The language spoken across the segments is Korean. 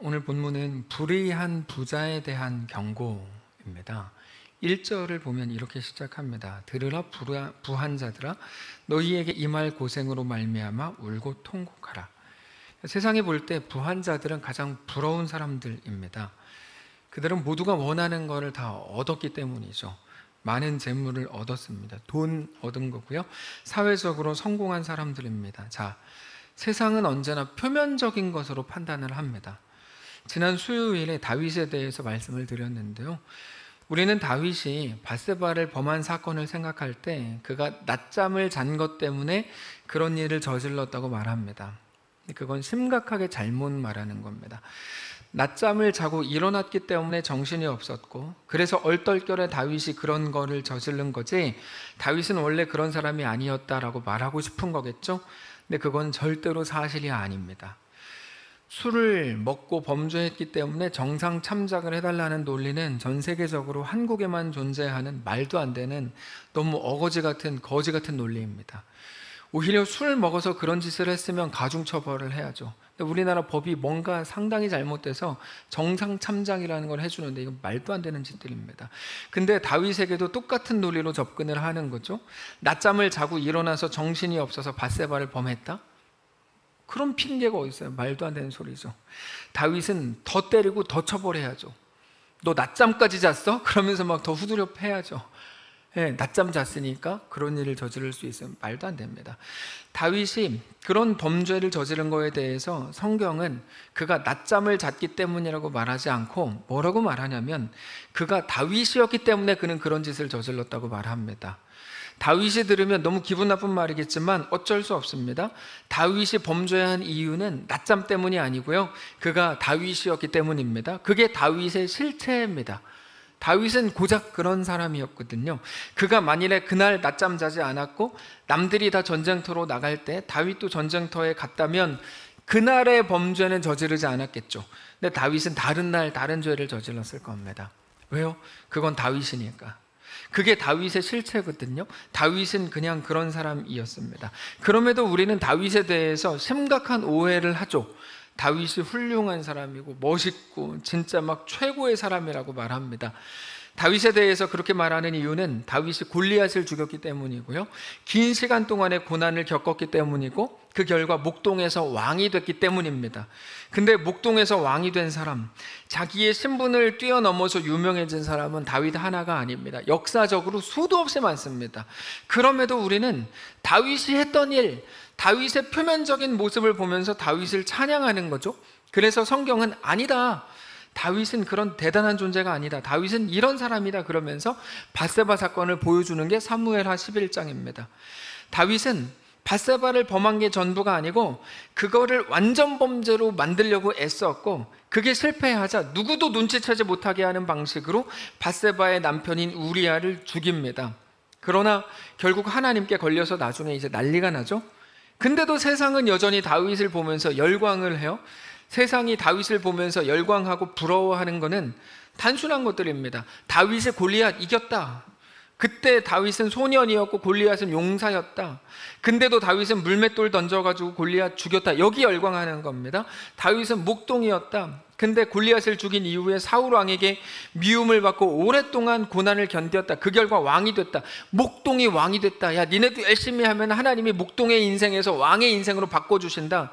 오늘 본문은 불의한 부자에 대한 경고입니다. 1절을 보면 이렇게 시작합니다. 들으라 부한 자들아, 너희에게 임할 고생으로 말미암아 울고 통곡하라. 세상에 볼 때 부한 자들은 가장 부러운 사람들입니다. 그들은 모두가 원하는 것을 다 얻었기 때문이죠. 많은 재물을 얻었습니다. 돈 얻은 거고요. 사회적으로 성공한 사람들입니다. 자, 세상은 언제나 표면적인 것으로 판단을 합니다. 지난 수요일에 다윗에 대해서 말씀을 드렸는데요. 우리는 다윗이 밧세바를 범한 사건을 생각할 때 그가 낮잠을 잔 것 때문에 그런 일을 저질렀다고 말합니다. 그건 심각하게 잘못 말하는 겁니다. 낮잠을 자고 일어났기 때문에 정신이 없었고, 그래서 얼떨결에 다윗이 그런 거를 저지른 거지, 다윗은 원래 그런 사람이 아니었다라고 말하고 싶은 거겠죠? 근데 그건 절대로 사실이 아닙니다. 술을 먹고 범죄했기 때문에 정상 참작을 해달라는 논리는 전 세계적으로 한국에만 존재하는 말도 안 되는 너무 어거지 같은 거지 같은 논리입니다. 오히려 술 먹어서 그런 짓을 했으면 가중처벌을 해야죠. 근데 우리나라 법이 뭔가 상당히 잘못돼서 정상 참작이라는 걸 해주는데 이건 말도 안 되는 짓들입니다. 근데 다윗에게도 똑같은 논리로 접근을 하는 거죠. 낮잠을 자고 일어나서 정신이 없어서 밧세바를 범했다? 그런 핑계가 어디 있어요? 말도 안 되는 소리죠. 다윗은 더 때리고 더 처벌해야죠. 너 낮잠까지 잤어? 그러면서 막 더 후두려 패야죠. 네, 낮잠 잤으니까 그런 일을 저지를 수 있어요. 말도 안 됩니다. 다윗이 그런 범죄를 저지른 거에 대해서 성경은 그가 낮잠을 잤기 때문이라고 말하지 않고 뭐라고 말하냐면 그가 다윗이었기 때문에 그는 그런 짓을 저질렀다고 말합니다. 다윗이 들으면 너무 기분 나쁜 말이겠지만 어쩔 수 없습니다. 다윗이 범죄한 이유는 낮잠 때문이 아니고요, 그가 다윗이었기 때문입니다. 그게 다윗의 실체입니다. 다윗은 고작 그런 사람이었거든요. 그가 만일에 그날 낮잠 자지 않았고 남들이 다 전쟁터로 나갈 때 다윗도 전쟁터에 갔다면 그날의 범죄는 저지르지 않았겠죠. 근데 다윗은 다른 날 다른 죄를 저질렀을 겁니다. 왜요? 그건 다윗이니까. 그게 다윗의 실체거든요. 다윗은 그냥 그런 사람이었습니다. 그럼에도 우리는 다윗에 대해서 심각한 오해를 하죠. 다윗이 훌륭한 사람이고 멋있고 진짜 막 최고의 사람이라고 말합니다. 다윗에 대해서 그렇게 말하는 이유는 다윗이 골리앗을 죽였기 때문이고요, 긴 시간 동안의 고난을 겪었기 때문이고, 그 결과 목동에서 왕이 됐기 때문입니다. 근데 목동에서 왕이 된 사람, 자기의 신분을 뛰어넘어서 유명해진 사람은 다윗 하나가 아닙니다. 역사적으로 수도 없이 많습니다. 그럼에도 우리는 다윗이 했던 일, 다윗의 표면적인 모습을 보면서 다윗을 찬양하는 거죠. 그래서 성경은 아니다, 다윗은 그런 대단한 존재가 아니다, 다윗은 이런 사람이다 그러면서 밧세바 사건을 보여주는 게 사무엘하 11장입니다. 다윗은 밧세바를 범한 게 전부가 아니고 그거를 완전 범죄로 만들려고 애썼고, 그게 실패하자 누구도 눈치채지 못하게 하는 방식으로 밧세바의 남편인 우리아를 죽입니다. 그러나 결국 하나님께 걸려서 나중에 이제 난리가 나죠. 근데도 세상은 여전히 다윗을 보면서 열광을 해요. 세상이 다윗을 보면서 열광하고 부러워하는 것은 단순한 것들입니다. 다윗의 골리앗 이겼다. 그때 다윗은 소년이었고 골리앗은 용사였다. 근데도 다윗은 물맷돌 던져가지고 골리앗 죽였다. 여기 열광하는 겁니다. 다윗은 목동이었다. 근데 골리앗을 죽인 이후에 사울 왕에게 미움을 받고 오랫동안 고난을 견뎠다. 그 결과 왕이 됐다. 목동이 왕이 됐다. 야, 니네도 열심히 하면 하나님이 목동의 인생에서 왕의 인생으로 바꿔주신다.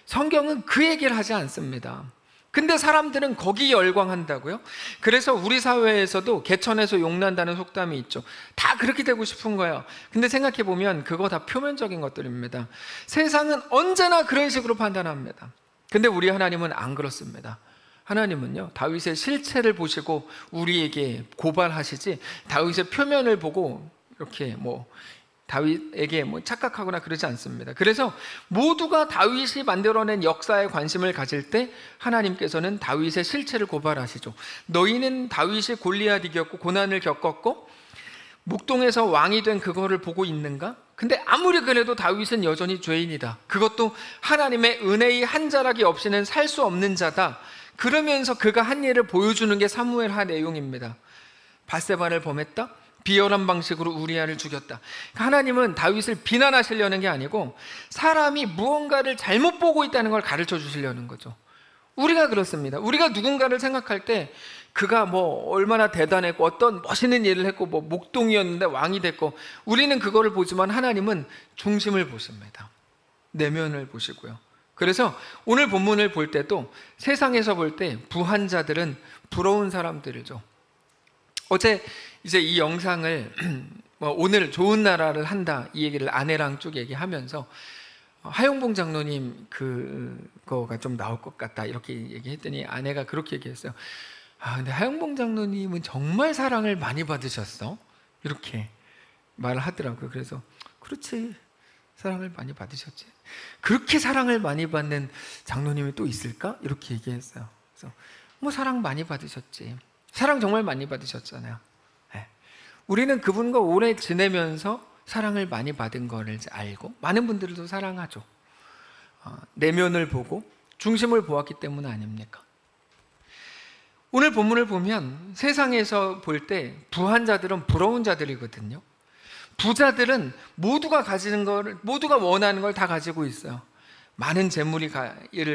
성경은 그 얘기를 하지 않습니다. 근데 사람들은 거기 열광한다고요? 그래서 우리 사회에서도 개천에서 용난다는 속담이 있죠. 다 그렇게 되고 싶은 거예요. 근데 생각해보면 그거 다 표면적인 것들입니다. 세상은 언제나 그런 식으로 판단합니다. 근데 우리 하나님은 안 그렇습니다. 하나님은요, 다윗의 실체를 보시고 우리에게 고발하시지 다윗의 표면을 보고 이렇게 다윗에게 착각하거나 그러지 않습니다. 그래서 모두가 다윗이 만들어낸 역사에 관심을 가질 때 하나님께서는 다윗의 실체를 고발하시죠. 너희는 다윗이 골리앗 이겼고 고난을 겪었고 목동에서 왕이 된 그거를 보고 있는가? 근데 아무리 그래도 다윗은 여전히 죄인이다. 그것도 하나님의 은혜의 한 자락이 없이는 살 수 없는 자다. 그러면서 그가 한 일을 보여주는 게 사무엘하 내용입니다. 밧세바를 범했다? 비열한 방식으로 우리아를 죽였다. 하나님은 다윗을 비난하시려는 게 아니고 사람이 무언가를 잘못 보고 있다는 걸 가르쳐 주시려는 거죠. 우리가 그렇습니다. 우리가 누군가를 생각할 때 그가 뭐 얼마나 대단했고 어떤 멋있는 일을 했고 뭐 목동이었는데 왕이 됐고, 우리는 그거를 보지만 하나님은 중심을 보십니다. 내면을 보시고요. 그래서 오늘 본문을 볼 때도 세상에서 볼 때 부한 자들은 부러운 사람들이죠. 어제 이제 이 영상을 오늘 좋은 나라를 한다 이 얘기를 아내랑 쭉 얘기하면서 하용봉 장로님 그거가 좀 나올 것 같다 이렇게 얘기했더니 아내가 그렇게 얘기했어요. 근데 하용봉 장로님은 정말 사랑을 많이 받으셨어, 이렇게 말을 하더라고요. 그래서 그렇지, 사랑을 많이 받으셨지. 그렇게 사랑을 많이 받는 장로님이 또 있을까? 이렇게 얘기했어요. 그래서 뭐 사랑 많이 받으셨지. 사랑 정말 많이 받으셨잖아요. 네. 우리는 그분과 오래 지내면서 사랑을 많이 받은 거를 알고 많은 분들도 사랑하죠. 내면을 보고 중심을 보았기 때문 아닙니까? 오늘 본문을 보면 세상에서 볼 때 부한 자들은 부러운 자들이거든요. 부자들은 모두가 가지는 걸, 모두가 원하는 걸 다 가지고 있어요. 많은 재물을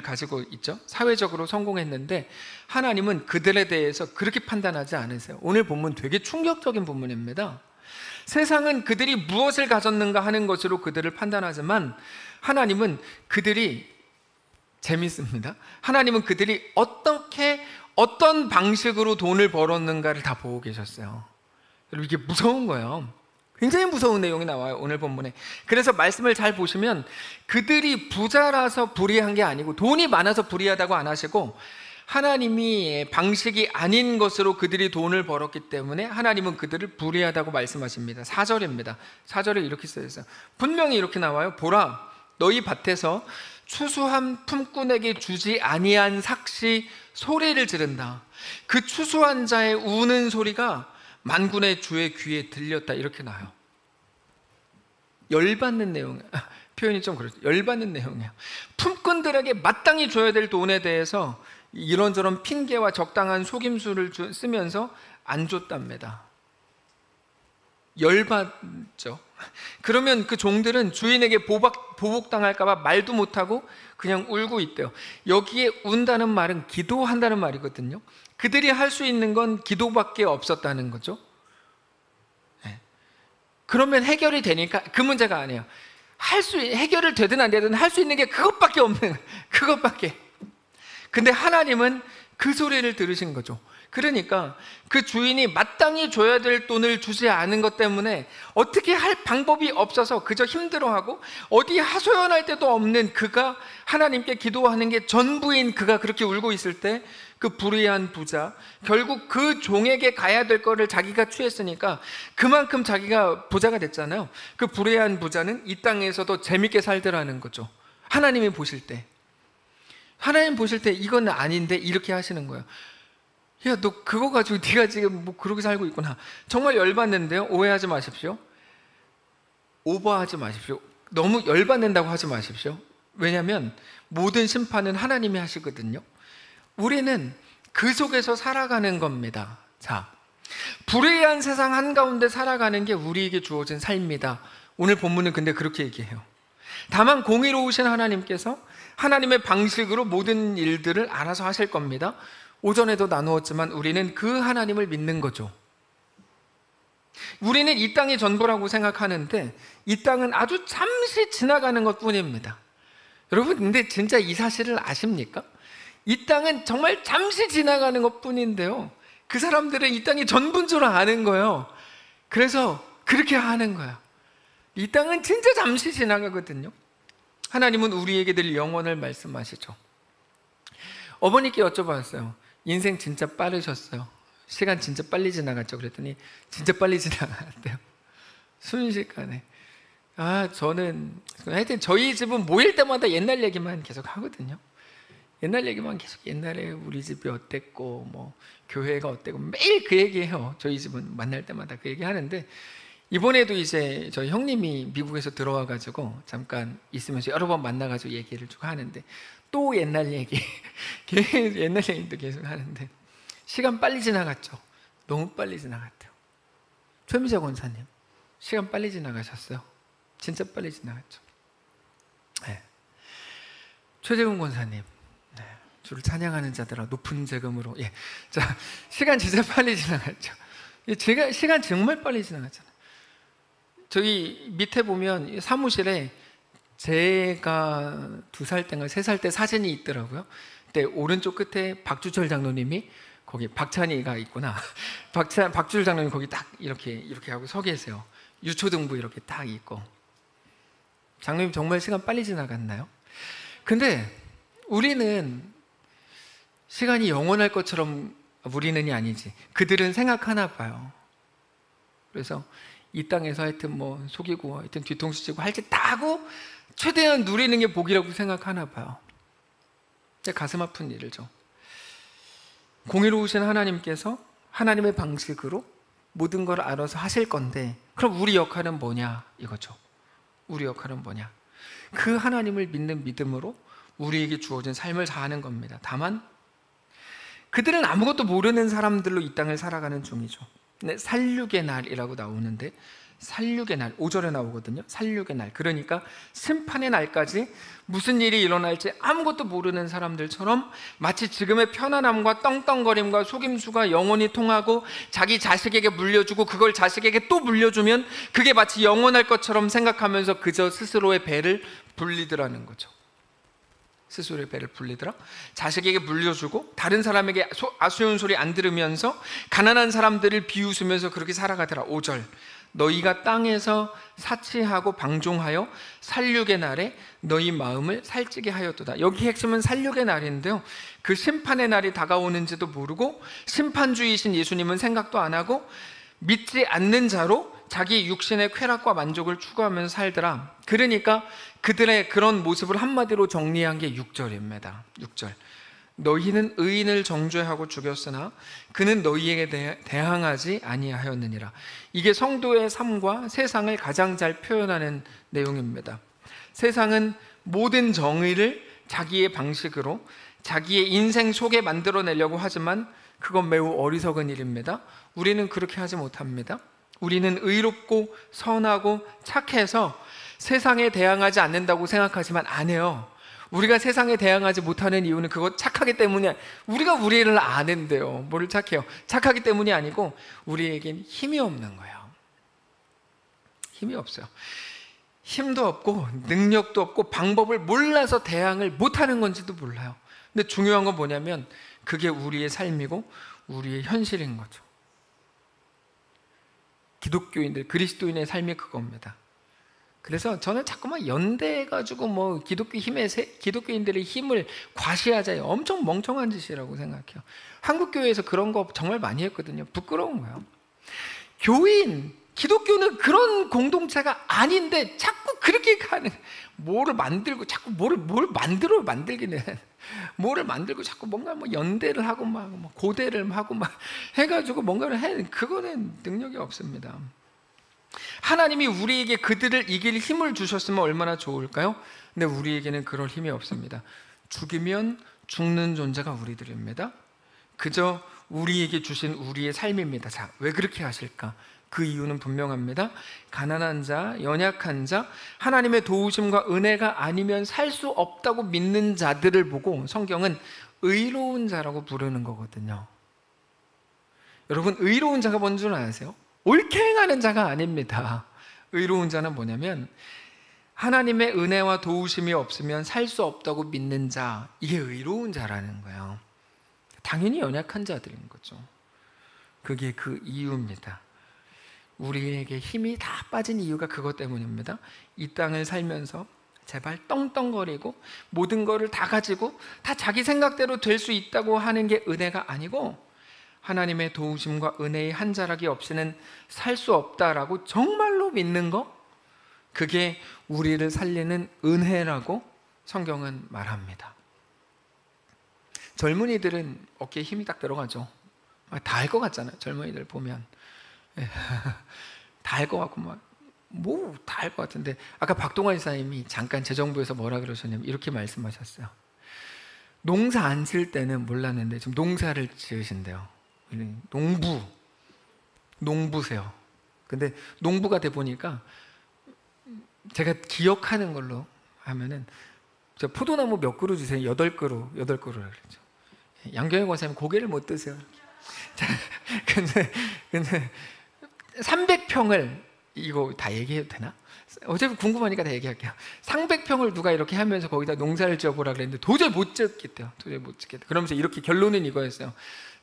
가지고 있죠. 사회적으로 성공했는데 하나님은 그들에 대해서 그렇게 판단하지 않으세요. 오늘 본문 되게 충격적인 본문입니다. 세상은 그들이 무엇을 가졌는가 하는 것으로 그들을 판단하지만 하나님은 그들이, 재밌습니다, 하나님은 그들이 어떤 방식으로 돈을 벌었는가를 다 보고 계셨어요. 여러분, 이게 무서운 거예요. 굉장히 무서운 내용이 나와요, 오늘 본문에. 그래서 말씀을 잘 보시면 그들이 부자라서 불의한 게 아니고, 돈이 많아서 불의하다고 안 하시고, 하나님이 방식이 아닌 것으로 그들이 돈을 벌었기 때문에 하나님은 그들을 불의하다고 말씀하십니다. 4절입니다. 4절에 이렇게 써 있어요. 분명히 이렇게 나와요. 보라, 너희 밭에서 추수한 품꾼에게 주지 아니한 삭시 소리를 지른다. 그 추수한 자의 우는 소리가 만군의 주의 귀에 들렸다. 이렇게 나와요. 열받는 내용, 표현이 좀 그렇죠. 열받는 내용이에요. 품꾼들에게 마땅히 줘야 될 돈에 대해서 이런저런 핑계와 적당한 속임수를 쓰면서 안 줬답니다. 열받죠. 그러면 그 종들은 주인에게 보복당할까봐 말도 못하고 그냥 울고 있대요. 여기에 운다는 말은 기도한다는 말이거든요. 그들이 할 수 있는 건 기도밖에 없었다는 거죠. 네. 그러면 해결이 되니까 그 문제가 아니에요. 해결을 되든 안 되든 할 수 있는 게 그것밖에 없는, 그것밖에. 근데 하나님은 그 소리를 들으신 거죠. 그러니까 그 주인이 마땅히 줘야 될 돈을 주지 않은 것 때문에 어떻게 할 방법이 없어서 그저 힘들어하고 어디 하소연할 데도 없는 그가 하나님께 기도하는 게 전부인 그가 그렇게 울고 있을 때, 그 불의한 부자, 결국 그 종에게 가야 될 거를 자기가 취했으니까 그만큼 자기가 부자가 됐잖아요. 그 불의한 부자는 이 땅에서도 재밌게 살더라는 거죠. 하나님이 보실 때, 하나님 보실 때 이건 아닌데 이렇게 하시는 거예요. 야, 너 그거 가지고 네가 지금 뭐 그렇게 살고 있구나. 정말 열받는데요. 오해하지 마십시오. 오버하지 마십시오. 너무 열받는다고 하지 마십시오. 왜냐하면 모든 심판은 하나님이 하시거든요. 우리는 그 속에서 살아가는 겁니다. 자, 불의한 세상 한가운데 살아가는 게 우리에게 주어진 삶이다. 오늘 본문은 근데 그렇게 얘기해요. 다만 공의로우신 하나님께서 하나님의 방식으로 모든 일들을 알아서 하실 겁니다. 오전에도 나누었지만 우리는 그 하나님을 믿는 거죠. 우리는 이 땅이 전부라고 생각하는데 이 땅은 아주 잠시 지나가는 것 뿐입니다. 여러분, 근데 진짜 이 사실을 아십니까? 이 땅은 정말 잠시 지나가는 것 뿐인데요, 그 사람들은 이 땅이 전부인 줄 아는 거예요. 그래서 그렇게 하는 거야. 이 땅은 진짜 잠시 지나가거든요. 하나님은 우리에게 늘 영원을 말씀하시죠. 어머니께 여쭤봤어요. 인생 진짜 빠르셨어요. 시간 진짜 빨리 지나갔죠. 그랬더니 진짜 빨리 지나갔대요. 순식간에. 저는 하여튼 저희 집은 모일 때마다 옛날 얘기만 계속 하거든요. 옛날 얘기만 계속, 옛날에 우리 집이 어땠고 뭐 교회가 어땠고 매일 그 얘기해요. 저희 집은 만날 때마다 그 얘기 하는데, 이번에도 이제 저희 형님이 미국에서 들어와가지고 잠깐 있으면서 여러 번 만나가지고 얘기를 쭉 하는데 또 옛날 얘기, 옛날 얘기도 계속 하는데 시간 빨리 지나갔죠. 너무 빨리 지나갔대요. 최미자 권사님, 시간 빨리 지나가셨어요. 진짜 빨리 지나갔죠. 네. 최재훈 권사님, 네. 주를 찬양하는 자들아 높은 재금으로. 예. 자, 시간 진짜 빨리 지나갔죠. 시간 정말 빨리 지나갔잖아요. 저기 밑에 보면 사무실에 제가 2살 때인가 3살 때 사진이 있더라고요. 그때 오른쪽 끝에 박주철 장로님이, 거기 박찬희가 있구나. 박주철 장로님 거기 딱 이렇게 하고 서 계세요. 유초등부 이렇게 딱 있고. 장로님 정말 시간 빨리 지나갔나요? 근데 우리는 시간이 영원할 것처럼, 우리는이 아니지, 그들은 생각하나 봐요. 그래서 이 땅에서 하여튼 뭐 속이고 하여튼 뒤통수 치고 할 짓 다 하고 최대한 누리는 게 복이라고 생각하나 봐요. 가슴 아픈 일이죠. 공의로우신 하나님께서 하나님의 방식으로 모든 걸 알아서 하실 건데, 그럼 우리 역할은 뭐냐 이거죠. 우리 역할은 뭐냐? 그 하나님을 믿는 믿음으로 우리에게 주어진 삶을 사는 겁니다. 다만 그들은 아무것도 모르는 사람들로 이 땅을 살아가는 중이죠. 살육의 날이라고 나오는데, 살육의 날 5절에 나오거든요. 살육의 날, 그러니까 심판의 날까지 무슨 일이 일어날지 아무것도 모르는 사람들처럼 마치 지금의 편안함과 떵떵거림과 속임수가 영원히 통하고 자기 자식에게 물려주고 그걸 자식에게 또 물려주면 그게 마치 영원할 것처럼 생각하면서 그저 스스로의 배를 불리더라는 거죠. 스스로의 배를 불리더라. 자식에게 물려주고 다른 사람에게 아쉬운 소리 안 들으면서 가난한 사람들을 비웃으면서 그렇게 살아가더라. 5절, 너희가 땅에서 사치하고 방종하여 살육의 날에 너희 마음을 살찌게 하였도다. 여기 핵심은 살육의 날인데요, 그 심판의 날이 다가오는지도 모르고 심판주이신 예수님은 생각도 안 하고 믿지 않는 자로 자기 육신의 쾌락과 만족을 추구하면서 살더라. 그러니까 그들의 그런 모습을 한마디로 정리한 게 6절입니다. 6절, 너희는 의인을 정죄하고 죽였으나 그는 너희에게 대항하지 아니하였느니라. 이게 성도의 삶과 세상을 가장 잘 표현하는 내용입니다. 세상은 모든 정의를 자기의 방식으로 자기의 인생 속에 만들어내려고 하지만 그건 매우 어리석은 일입니다. 우리는 그렇게 하지 못합니다. 우리는 의롭고 선하고 착해서 세상에 대항하지 않는다고 생각하지만 안 해요. 우리가 세상에 대항하지 못하는 이유는 그거 착하기 때문이, 우리가 우리를 아는데요, 뭐를 착해요? 착하기 때문이 아니고 우리에겐 힘이 없는 거예요. 힘이 없어요. 힘도 없고 능력도 없고 방법을 몰라서 대항을 못하는 건지도 몰라요. 근데 중요한 건 뭐냐면 그게 우리의 삶이고 우리의 현실인 거죠. 기독교인들, 그리스도인의 삶이 그겁니다. 그래서 저는 자꾸만 연대해가지고 뭐 기독교인들의 힘을 과시하자, 엄청 멍청한 짓이라고 생각해요. 한국교회에서 그런 거 정말 많이 했거든요. 부끄러운 거예요. 교인, 기독교는 그런 공동체가 아닌데 자꾸 그렇게 가는, 뭐를 만들고 자꾸 뭘 만들기는 뭐를 만들고 자꾸 뭔가 뭐 연대를 하고 막 고대를 하고 막 해가지고 뭔가를 해, 그거는 능력이 없습니다. 하나님이 우리에게 그들을 이길 힘을 주셨으면 얼마나 좋을까요? 근데 우리에게는 그럴 힘이 없습니다. 죽이면 죽는 존재가 우리들입니다. 그저 우리에게 주신 우리의 삶입니다. 자, 왜 그렇게 하실까? 그 이유는 분명합니다. 가난한 자, 연약한 자, 하나님의 도우심과 은혜가 아니면 살 수 없다고 믿는 자들을 보고 성경은 의로운 자라고 부르는 거거든요. 여러분, 의로운 자가 뭔 줄 아세요? 옳게 행하는 자가 아닙니다. 의로운 자는 뭐냐면 하나님의 은혜와 도우심이 없으면 살 수 없다고 믿는 자, 이게 의로운 자라는 거예요. 당연히 연약한 자들인 거죠. 그게 그 이유입니다. 우리에게 힘이 다 빠진 이유가 그것 때문입니다. 이 땅을 살면서 제발 떵떵거리고 모든 거를 다 가지고 다 자기 생각대로 될 수 있다고 하는 게 은혜가 아니고, 하나님의 도우심과 은혜의 한 자락이 없이는 살 수 없다라고 정말로 믿는 거, 그게 우리를 살리는 은혜라고 성경은 말합니다. 젊은이들은 어깨에 힘이 딱 들어가죠. 다 할 것 같잖아요. 젊은이들 보면 다 할 것 같고 다 할 것 같은데, 아까 박동환 이사님이 잠깐 재정부에서 뭐라 그러셨냐면 이렇게 말씀하셨어요. 농사 안 질 때는 몰랐는데 지금 농사를 지으신대요. 농부세요. 근데 농부가 돼 보니까 제가 기억하는 걸로 하면은 저 포도나무 몇 그루 주세요? 8그루, 8그루라 그랬죠. 양경희 권사님 고개를 못 드세요. 자, 근데 300평을, 이거 다 얘기해도 되나? 어차피 궁금하니까 다 얘기할게요. 300평을 누가 이렇게 하면서 거기다 농사를 지어보라 그랬는데 도저히 못 짓겠대요. 도저히 못 짓겠대요. 그러면서 이렇게 결론은 이거였어요.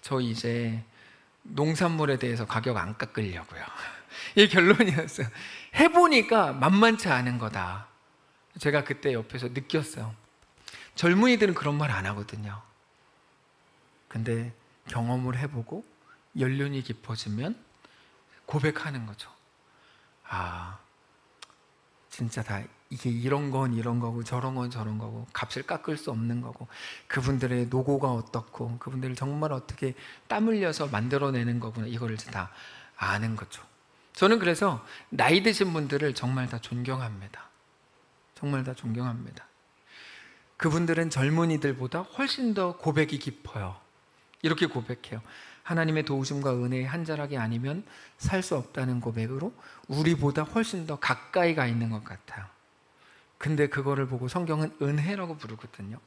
저 이제 농산물에 대해서 가격 안 깎으려고요. 이 결론이었어요. 해보니까 만만치 않은 거다. 제가 그때 옆에서 느꼈어요. 젊은이들은 그런 말 안 하거든요. 근데 경험을 해보고 연륜이 깊어지면 고백하는 거죠. 아, 진짜 다 이게 이런 건 이런 거고 저런 건 저런 거고 값을 깎을 수 없는 거고 그분들의 노고가 어떻고 그분들을 정말 어떻게 땀 흘려서 만들어내는 거구나, 이거를 다 아는 거죠. 저는 그래서 나이 드신 분들을 정말 다 존경합니다. 정말 다 존경합니다. 그분들은 젊은이들보다 훨씬 더 고백이 깊어요. 이렇게 고백해요. 하나님의 도우심과 은혜의 한 자락이 아니면 살 수 없다는 고백으로 우리보다 훨씬 더 가까이 가 있는 것 같아요. 근데 그거를 보고 성경은 은혜라고 부르거든요.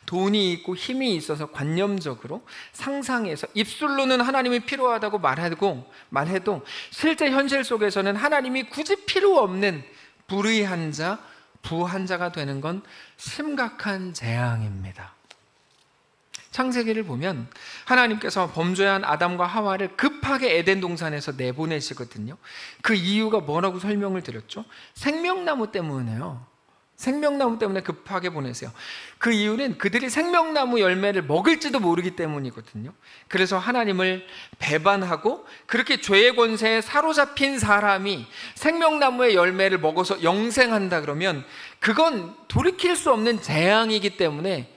돈이 있고 힘이 있어서 관념적으로 상상해서 입술로는 하나님이 필요하다고 말해도 실제 현실 속에서는 하나님이 굳이 필요 없는 불의한 자, 부한 자가 되는 건 심각한 재앙입니다. 창세기를 보면 하나님께서 범죄한 아담과 하와를 급하게 에덴 동산에서 내보내시거든요. 그 이유가 뭐라고 설명을 드렸죠? 생명나무 때문에요. 생명나무 때문에 급하게 보내세요. 그 이유는 그들이 생명나무 열매를 먹을지도 모르기 때문이거든요. 그래서 하나님을 배반하고 그렇게 죄의 권세에 사로잡힌 사람이 생명나무의 열매를 먹어서 영생한다 그러면 그건 돌이킬 수 없는 재앙이기 때문에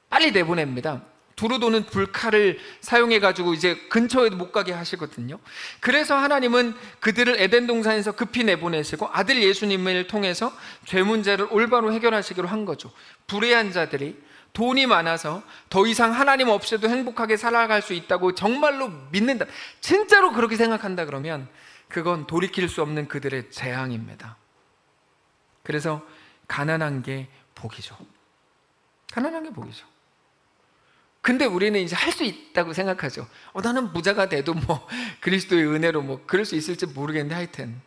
빨리 내보냅니다. 두루 도는 불칼을 사용해가지고 이제 근처에도 못 가게 하시거든요. 그래서 하나님은 그들을 에덴 동산에서 급히 내보내시고 아들 예수님을 통해서 죄 문제를 올바로 해결하시기로 한 거죠. 불의한 자들이 돈이 많아서 더 이상 하나님 없이도 행복하게 살아갈 수 있다고 정말로 믿는다, 진짜로 그렇게 생각한다 그러면 그건 돌이킬 수 없는 그들의 재앙입니다. 그래서 가난한 게 복이죠. 가난한 게 복이죠. 근데 우리는 이제 할 수 있다고 생각하죠. 나는 부자가 돼도 뭐 그리스도의 은혜로 뭐 그럴 수 있을지 모르겠는데 하여튼.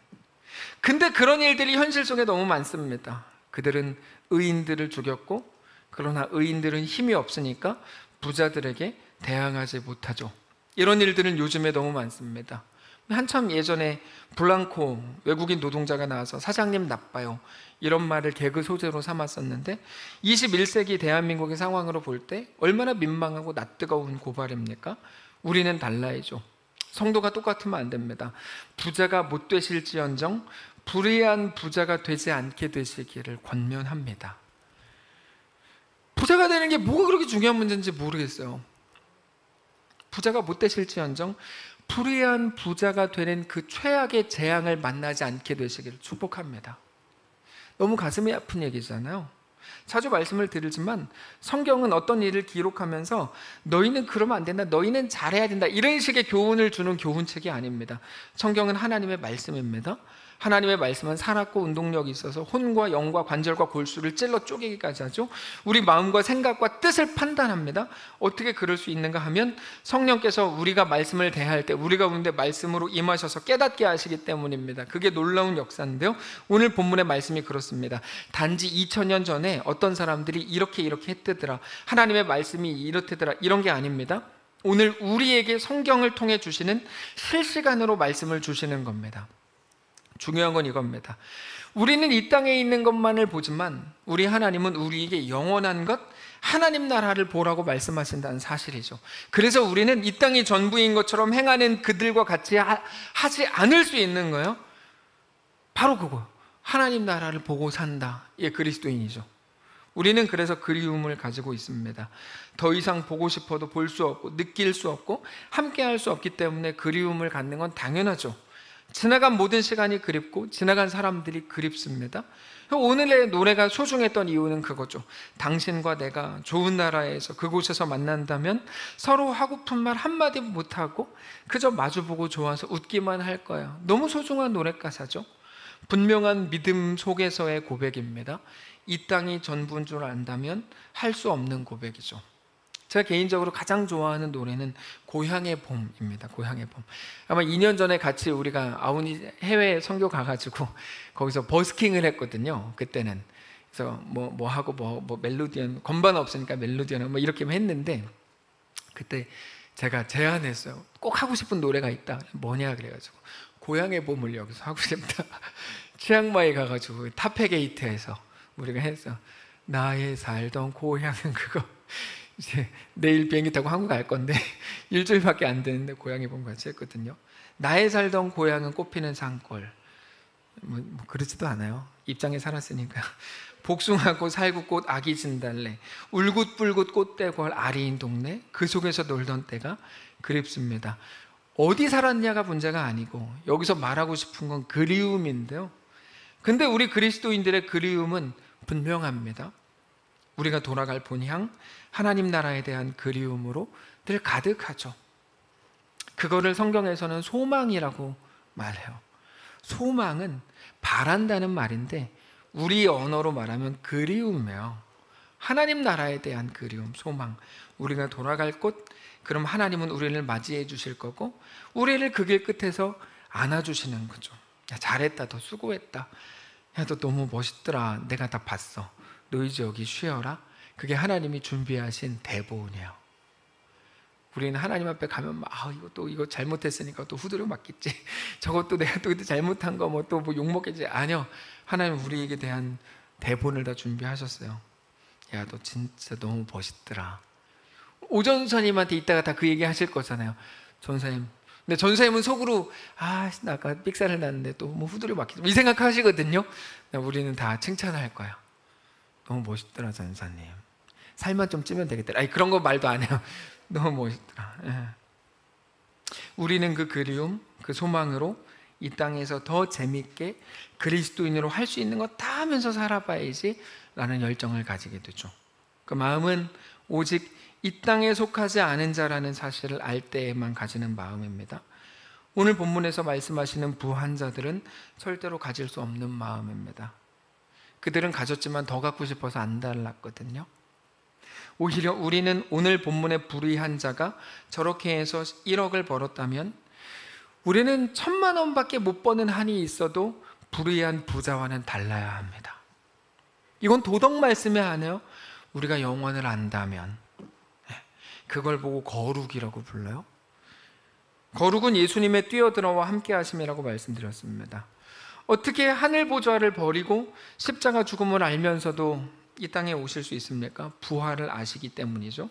근데 그런 일들이 현실 속에 너무 많습니다. 그들은 의인들을 죽였고 그러나 의인들은 힘이 없으니까 부자들에게 대항하지 못하죠. 이런 일들은 요즘에 너무 많습니다. 한참 예전에 블랑코 외국인 노동자가 나와서 사장님 나빠요, 이런 말을 개그 소재로 삼았었는데 21세기 대한민국의 상황으로 볼 때 얼마나 민망하고 낯뜨거운 고발입니까? 우리는 달라야죠. 성도가 똑같으면 안 됩니다. 부자가 못 되실지언정 불의한 부자가 되지 않게 되시기를 권면합니다. 부자가 되는 게 뭐가 그렇게 중요한 문제인지 모르겠어요. 부자가 못 되실지언정 불의한 부자가 되는 그 최악의 재앙을 만나지 않게 되시기를 축복합니다. 너무 가슴이 아픈 얘기잖아요. 자주 말씀을 드리지만 성경은 어떤 일을 기록하면서 너희는 그러면 안 된다, 너희는 잘해야 된다, 이런 식의 교훈을 주는 교훈책이 아닙니다. 성경은 하나님의 말씀입니다. 하나님의 말씀은 살았고 운동력이 있어서 혼과 영과 관절과 골수를 찔러 쪼개기까지 하죠. 우리 마음과 생각과 뜻을 판단합니다. 어떻게 그럴 수 있는가 하면 성령께서 우리가 말씀을 대할 때 우리 가운데 말씀으로 임하셔서 깨닫게 하시기 때문입니다. 그게 놀라운 역사인데요, 오늘 본문의 말씀이 그렇습니다. 단지 2000년 전에 어떤 사람들이 이렇게 했대더라, 하나님의 말씀이 이렇대더라, 이런 게 아닙니다. 오늘 우리에게 성경을 통해 주시는 실시간으로 말씀을 주시는 겁니다. 중요한 건 이겁니다. 우리는 이 땅에 있는 것만을 보지만 우리 하나님은 우리에게 영원한 것, 하나님 나라를 보라고 말씀하신다는 사실이죠. 그래서 우리는 이 땅이 전부인 것처럼 행하는 그들과 같이 하지 않을 수 있는 거예요. 바로 그거, 하나님 나라를 보고 산다, 예, 그리스도인이죠. 우리는 그래서 그리움을 가지고 있습니다. 더 이상 보고 싶어도 볼 수 없고 느낄 수 없고 함께 할 수 없기 때문에 그리움을 갖는 건 당연하죠. 지나간 모든 시간이 그립고 지나간 사람들이 그립습니다. 오늘의 노래가 소중했던 이유는 그거죠. 당신과 내가 좋은 나라에서 그곳에서 만난다면 서로 하고픈 말 한마디 못하고 그저 마주보고 좋아서 웃기만 할 거야. 너무 소중한 노래 가사죠. 분명한 믿음 속에서의 고백입니다. 이 땅이 전부인 줄 안다면 할 수 없는 고백이죠. 제가 개인적으로 가장 좋아하는 노래는 고향의 봄입니다. 고향의 봄. 아마 2년 전에 같이 우리가 아우니 해외 선교 가가지고 거기서 버스킹을 했거든요. 그때는. 그래서 뭐 하고 뭐 멜로디언, 건반 없으니까 멜로디언 뭐 이렇게 했는데, 그때 제가 제안했어요. 꼭 하고 싶은 노래가 있다. 뭐냐 그래가지고 고향의 봄을 여기서 하고 싶다. 치앙마이 가가지고 타페게이트에서 우리가 했어. 나의 살던 고향은 그거. 이제 내일 비행기 타고 한국 갈 건데 일주일밖에 안 되는데 고향의 봄 같이 했거든요. 나의 살던 고향은 꽃피는 산골. 뭐 그렇지도 않아요. 입장에 살았으니까. 복숭아꽃, 살구꽃, 아기 진달래, 울긋불긋 꽃대궐, 아리인 동네, 그 속에서 놀던 때가 그립습니다. 어디 살았냐가 문제가 아니고 여기서 말하고 싶은 건 그리움인데요. 근데 우리 그리스도인들의 그리움은 분명합니다. 우리가 돌아갈 본향, 하나님 나라에 대한 그리움으로 늘 가득하죠. 그거를 성경에서는 소망이라고 말해요. 소망은 바란다는 말인데 우리 언어로 말하면 그리움이에요. 하나님 나라에 대한 그리움, 소망. 우리가 돌아갈 곳, 그럼 하나님은 우리를 맞이해 주실 거고 우리를 그 길 끝에서 안아주시는 거죠. 야, 잘했다, 너 수고했다, 야, 너 너무 멋있더라, 내가 다 봤어, 너 이제 여기 쉬어라. 그게 하나님이 준비하신 대보은이에요. 우리는 하나님 앞에 가면 막 이거 잘못했으니까 또 후드려 맞겠지, 저것도 내가 또 잘못한 거 뭐 또 뭐 욕먹겠지. 아니요, 하나님 우리에게 대한 대본을 다 준비하셨어요. 야, 너 진짜 너무 멋있더라. 오전사님한테 이따가 다 그 얘기 하실 거잖아요. 전사님. 근데 전사님은 속으로 나 아까 삑사를 났는데 또 뭐 후드려 맞겠지, 이 생각하시거든요. 우리는 다 칭찬할 거야. 너무 멋있더라 전사님, 살만 좀 찌면 되겠더라. 그런 거 말도 안 해요. 너무 멋있더라. 예. 우리는 그 그리움, 그 소망으로 이 땅에서 더 재밌게 그리스도인으로 할 수 있는 거 다 하면서 살아봐야지 라는 열정을 가지게 되죠. 그 마음은 오직 이 땅에 속하지 않은 자라는 사실을 알 때에만 가지는 마음입니다. 오늘 본문에서 말씀하시는 부한 자들은 절대로 가질 수 없는 마음입니다. 그들은 가졌지만 더 갖고 싶어서 안 달랐거든요. 오히려 우리는 오늘 본문의 불의한 자가 저렇게 해서 1억을 벌었다면 우리는 1,000만 원밖에 못 버는 한이 있어도 불의한 부자와는 달라야 합니다. 이건 도덕 말씀이 아니에요. 우리가 영원을 안다면 그걸 보고 거룩이라고 불러요. 거룩은 예수님의 뛰어들어와 함께 하심이라고 말씀드렸습니다. 어떻게 하늘 보좌를 버리고 십자가 죽음을 알면서도 이 땅에 오실 수 있습니까? 부활을 아시기 때문이죠.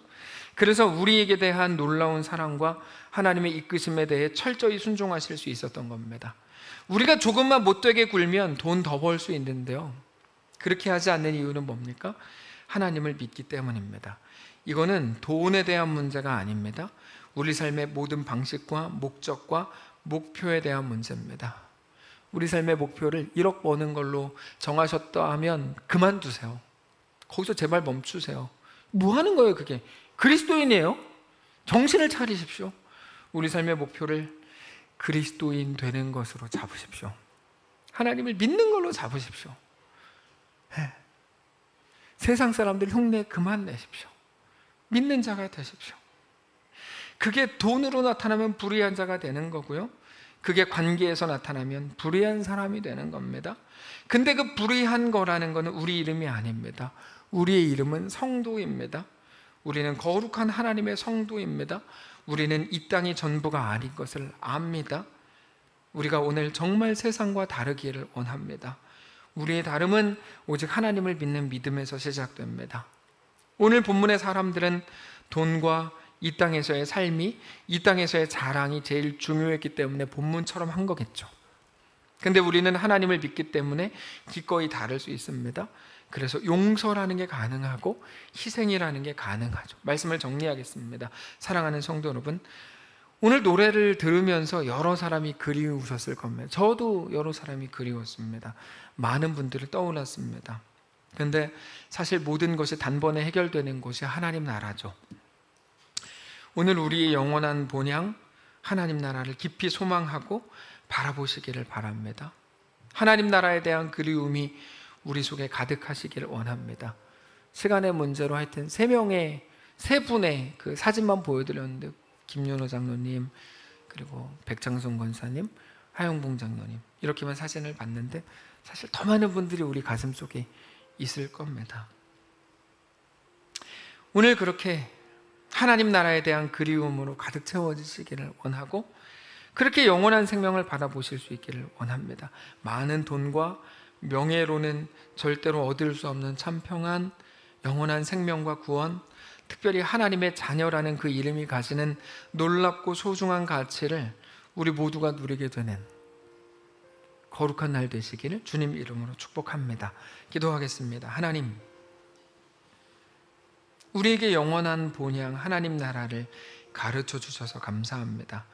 그래서 우리에게 대한 놀라운 사랑과 하나님의 이끄심에 대해 철저히 순종하실 수 있었던 겁니다. 우리가 조금만 못되게 굴면 돈 더 벌 수 있는데요, 그렇게 하지 않는 이유는 뭡니까? 하나님을 믿기 때문입니다. 이거는 돈에 대한 문제가 아닙니다. 우리 삶의 모든 방식과 목적과 목표에 대한 문제입니다. 우리 삶의 목표를 1억 버는 걸로 정하셨다 하면 그만두세요. 거기서 제발 멈추세요. 뭐 하는 거예요 그게? 그리스도인이에요? 정신을 차리십시오. 우리 삶의 목표를 그리스도인 되는 것으로 잡으십시오. 하나님을 믿는 걸로 잡으십시오. 세상 사람들 흉내 그만 내십시오. 믿는 자가 되십시오. 그게 돈으로 나타나면 불의한 자가 되는 거고요, 그게 관계에서 나타나면 불의한 사람이 되는 겁니다. 근데 그 불의한 거라는 거는 우리 이름이 아닙니다. 우리의 이름은 성도입니다. 우리는 거룩한 하나님의 성도입니다. 우리는 이 땅이 전부가 아닌 것을 압니다. 우리가 오늘 정말 세상과 다르기를 원합니다. 우리의 다름은 오직 하나님을 믿는 믿음에서 시작됩니다. 오늘 본문의 사람들은 돈과 이 땅에서의 삶이, 이 땅에서의 자랑이 제일 중요했기 때문에 본문처럼 한 거겠죠. 근데 우리는 하나님을 믿기 때문에 기꺼이 다를 수 있습니다. 그래서 용서라는 게 가능하고 희생이라는 게 가능하죠. 말씀을 정리하겠습니다. 사랑하는 성도 여러분, 오늘 노래를 들으면서 여러 사람이 그리우셨을 겁니다. 저도 여러 사람이 그리웠습니다. 많은 분들을 떠올랐습니다. 근데 사실 모든 것이 단번에 해결되는 곳이 하나님 나라죠. 오늘 우리의 영원한 본향 하나님 나라를 깊이 소망하고 바라보시기를 바랍니다. 하나님 나라에 대한 그리움이 우리 속에 가득하시기를 원합니다. 시간의 문제로 하여튼 세 분의 그 사진만 보여드렸는데, 김윤호 장로님, 그리고 백창순 권사님, 하영봉 장로님, 이렇게만 사진을 봤는데 사실 더 많은 분들이 우리 가슴 속에 있을 겁니다. 오늘 그렇게 하나님 나라에 대한 그리움으로 가득 채워지시기를 원하고, 그렇게 영원한 생명을 바라보실 수 있기를 원합니다. 많은 돈과 명예로는 절대로 얻을 수 없는 참 평안, 영원한 생명과 구원, 특별히 하나님의 자녀라는 그 이름이 가지는 놀랍고 소중한 가치를 우리 모두가 누리게 되는 거룩한 날 되시기를 주님 이름으로 축복합니다. 기도하겠습니다. 하나님, 우리에게 영원한 본향 하나님 나라를 가르쳐 주셔서 감사합니다.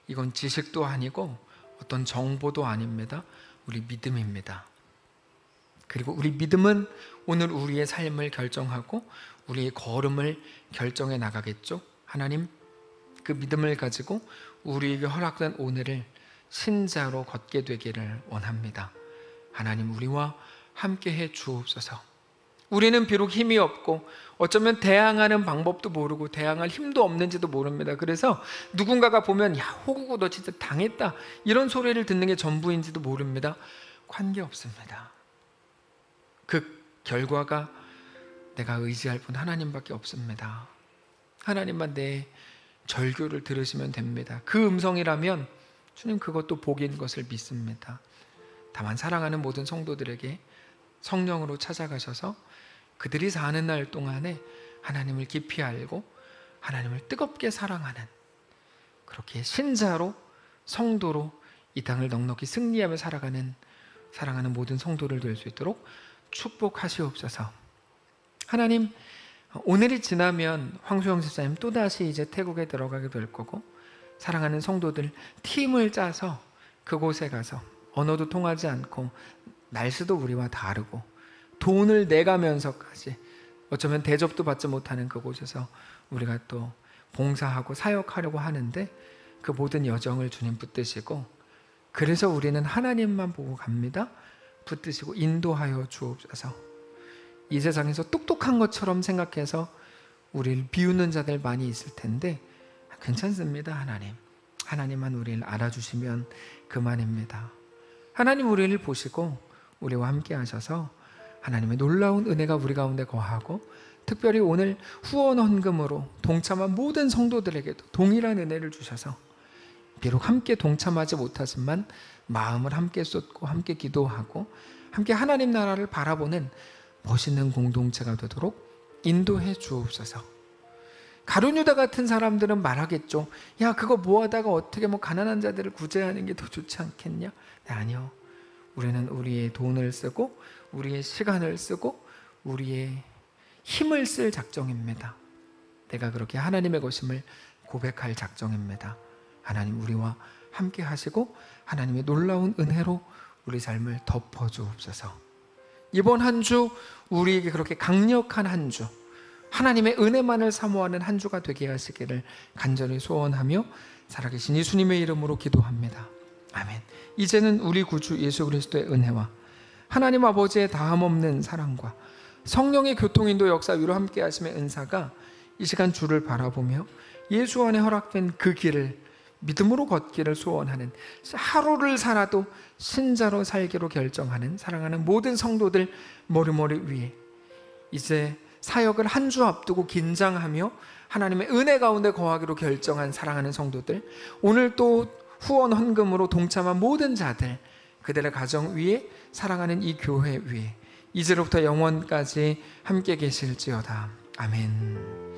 이건 지식도 아니고 어떤 정보도 아닙니다. 우리 믿음입니다. 그리고 우리 믿음은 오늘 우리의 삶을 결정하고 우리의 걸음을 결정해 나가겠죠. 하나님, 그 믿음을 가지고 우리에게 허락된 오늘을 신자로 걷게 되기를 원합니다. 하나님, 우리와 함께해 주옵소서. 우리는 비록 힘이 없고 어쩌면 대항하는 방법도 모르고 대항할 힘도 없는지도 모릅니다. 그래서 누군가가 보면 야, 호구고 너 진짜 당했다, 이런 소리를 듣는 게 전부인지도 모릅니다. 관계없습니다. 그 결과가 내가 의지할 분 하나님밖에 없습니다. 하나님만 내 절규를 들으시면 됩니다. 그 음성이라면 주님 그것도 복인 것을 믿습니다. 다만 사랑하는 모든 성도들에게 성령으로 찾아가셔서 그들이 사는 날 동안에 하나님을 깊이 알고 하나님을 뜨겁게 사랑하는, 그렇게 신자로 성도로 이 땅을 넉넉히 승리하며 사랑하는 모든 성도를 될 수 있도록 축복하시옵소서. 하나님, 오늘이 지나면 황수영 집사님 또다시 이제 태국에 들어가게 될 거고, 사랑하는 성도들 팀을 짜서 그곳에 가서 언어도 통하지 않고 날씨도 우리와 다르고 돈을 내가면서까지 어쩌면 대접도 받지 못하는 그곳에서 우리가 또 봉사하고 사역하려고 하는데, 그 모든 여정을 주님 붙드시고, 그래서 우리는 하나님만 보고 갑니다. 붙드시고 인도하여 주옵소서. 이 세상에서 똑똑한 것처럼 생각해서 우리를 비웃는 자들 많이 있을 텐데 괜찮습니다. 하나님만 우리를 알아주시면 그만입니다. 하나님 우리를 보시고 우리와 함께 하셔서 하나님의 놀라운 은혜가 우리 가운데 거하고, 특별히 오늘 후원 헌금으로 동참한 모든 성도들에게도 동일한 은혜를 주셔서 비록 함께 동참하지 못하지만 마음을 함께 쏟고 함께 기도하고 함께 하나님 나라를 바라보는 멋있는 공동체가 되도록 인도해 주옵소서. 가룟유다 같은 사람들은 말하겠죠. 야, 그거 모아다가 어떻게 가난한 자들을 구제하는 게 더 좋지 않겠냐? 네, 아니요. 우리는 우리의 돈을 쓰고 우리의 시간을 쓰고 우리의 힘을 쓸 작정입니다. 내가 그렇게 하나님의 것임을 고백할 작정입니다. 하나님 우리와 함께 하시고 하나님의 놀라운 은혜로 우리 삶을 덮어주옵소서. 이번 한 주 우리에게 그렇게 강력한 한 주, 하나님의 은혜만을 사모하는 한 주가 되게 하시기를 간절히 소원하며 살아계신 예수님의 이름으로 기도합니다. 아멘. 이제는 우리 구주 예수 그리스도의 은혜와 하나님 아버지의 다함없는 사랑과 성령의 교통인도 역사 위로 함께 하심의 은사가 이 시간 주를 바라보며 예수 안에 허락된 그 길을 믿음으로 걷기를 소원하는, 하루를 살아도 신자로 살기로 결정하는 사랑하는 모든 성도들 머리머리 위에 이제 사역을 한 주 앞두고 긴장하며 하나님의 은혜 가운데 거하기로 결정한 사랑하는 성도들, 오늘 또 후원 헌금으로 동참한 모든 자들, 그들의 가정 위에, 사랑하는 이 교회 위에 이제로부터 영원까지 함께 계실지어다. 아멘.